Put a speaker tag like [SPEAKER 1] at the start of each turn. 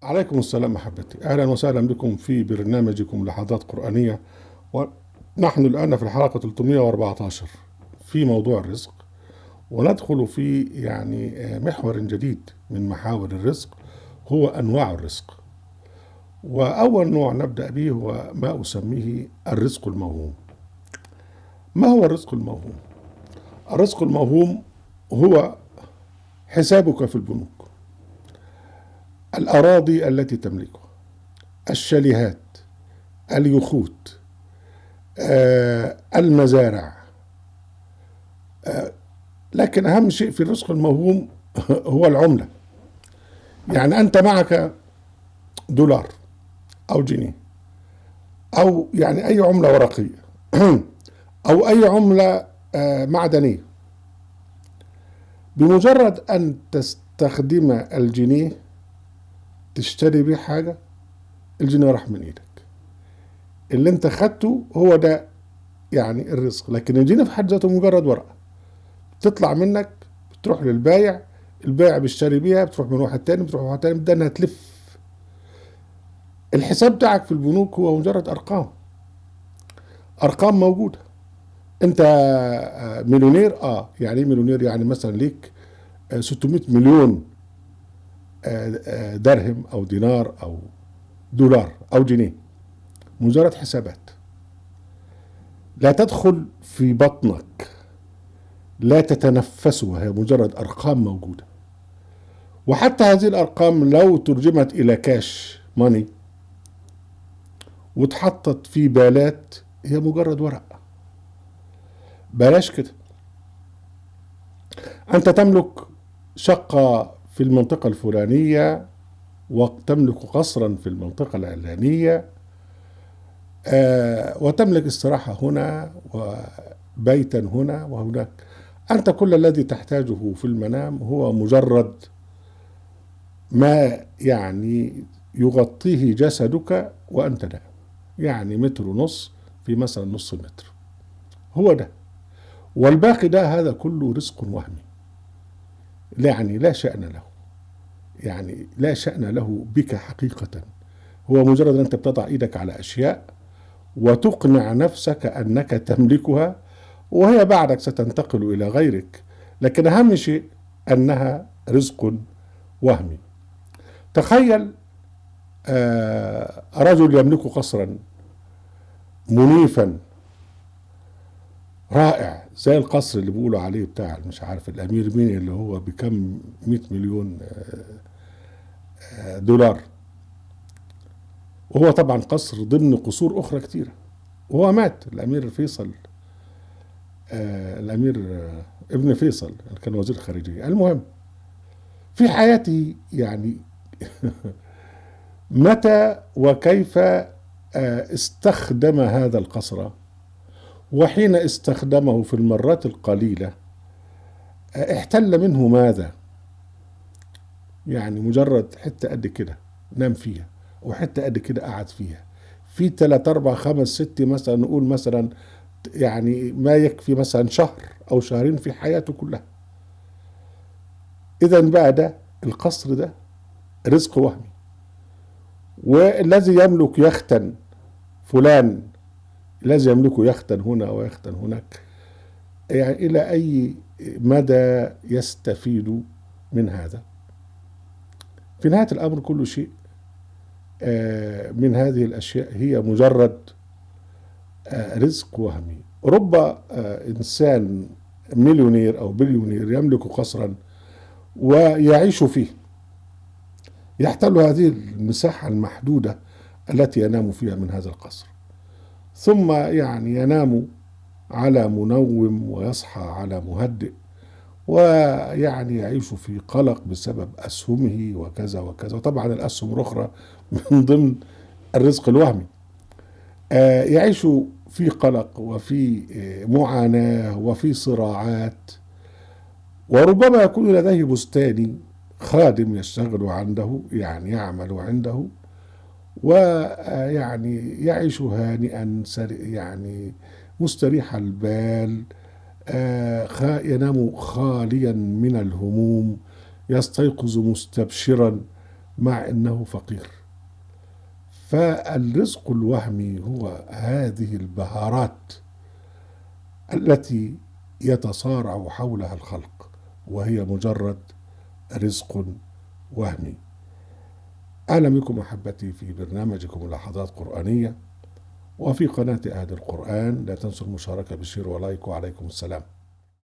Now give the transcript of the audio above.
[SPEAKER 1] عليكم السلام محبتي، أهلا وسهلا بكم في برنامجكم لحظات قرآنية. ونحن الآن في الحلقة 314 في موضوع الرزق، وندخل في محور جديد من محاور الرزق، هو أنواع الرزق. وأول نوع نبدأ به هو ما أسميه الرزق الموهوم. ما هو الرزق الموهوم؟ الرزق الموهوم هو حسابك في البنوك، الأراضي التي تملكها، الشاليهات، اليخوت، المزارع. لكن أهم شيء في الرزق الموهوم هو العملة. يعني أنت معك دولار أو جنيه أو يعني أي عملة ورقية أو أي عملة معدنية. بمجرد أن تستخدم الجنيه تشتري بيه حاجة، الجنيه راح من إيدك. اللي أنت خدته هو ده يعني الرزق. لكن الجنيه في حد ذاته مجرد ورقة تطلع منك، بتروح للبايع، البائع بيشتري بيها، بتروح من واحد تاني، بتروح من واحد تاني، بدأ انها تلف. الحساب بتاعك في البنوك هو مجرد ارقام موجوده. انت مليونير. يعني ايه مليونير؟ يعني مثلا ليك 600 مليون درهم او دينار او دولار او جنيه. مجرد حسابات لا تدخل في بطنك، لا تتنفسها، هي مجرد ارقام موجوده. وحتى هذه الارقام لو ترجمت الى كاش ماني واتحطت في بالات، هي مجرد ورق. بلاش كده. أنت تملك شقة في المنطقة الفلانية، وتملك قصرا في المنطقة العلانية، وتملك استراحة هنا وبيتا هنا وهناك. أنت كل الذي تحتاجه في المنام هو مجرد ما يغطيه جسدك وأنت نائم. يعني متر ونص في مثلا نص متر، هو ده. والباقي ده هذا كله رزق وهمي، يعني لا شأن له، يعني لا شأن له بك حقيقة. هو مجرد أن أنت بتضع إيدك على أشياء وتقنع نفسك أنك تملكها، وهي بعدك ستنتقل إلى غيرك. لكن أهم شيء أنها رزق وهمي. تخيل رجل يملك قصرا منيفا رائع زي القصر اللي بيقولوا عليه بتاع مش عارف الأمير مين، اللي هو بكم 100 مليون دولار. وهو طبعا قصر ضمن قصور أخرى كتيرة. وهو مات الأمير فيصل، الأمير ابن فيصل اللي كان وزير خارجية. المهم في حياته متى وكيف استخدم هذا القصر، وحين استخدمه في المرات القليلة احتل منه ماذا؟ يعني مجرد حتة قد كده نام فيها، وحتة قد كده قعد فيها، في 3 4 5 6 مثلا، نقول مثلا يعني ما يكفي مثلا شهر أو شهرين في حياته كلها. إذا بقى ده القصر ده رزق وهمي. والذي يملك يختا فلان، الذي يملك يختا هنا ويختا هناك، يعني إلى أي مدى يستفيد من هذا؟ في نهاية الأمر كل شيء من هذه الأشياء هي مجرد رزق وهمي. رب إنسان مليونير أو بليونير يملك قصرا ويعيش فيه، يحتل هذه المساحة المحدودة التي ينام فيها من هذا القصر، ثم ينام على منوم ويصحى على مهدئ، يعيش في قلق بسبب أسهمه وكذا وكذا. وطبعا الأسهم الأخرى من ضمن الرزق الوهمي. يعيش في قلق وفي معاناة وفي صراعات. وربما يكون لديه بستاني خادم يشتغل عنده، يعني يعمل عنده، يعيش هانئا مستريح البال. ينام خاليا من الهموم، يستيقظ مستبشرا مع أنه فقير. فالرزق الوهمي هو هذه البهارات التي يتصارع حولها الخلق، وهي مجرد رزق وهمي. أهلا بكم أحبتي في برنامجكم ملاحظات قرآنية، وفي قناة أهل القرآن. لا تنسوا المشاركة بالشير ولايك، وعليكم السلام.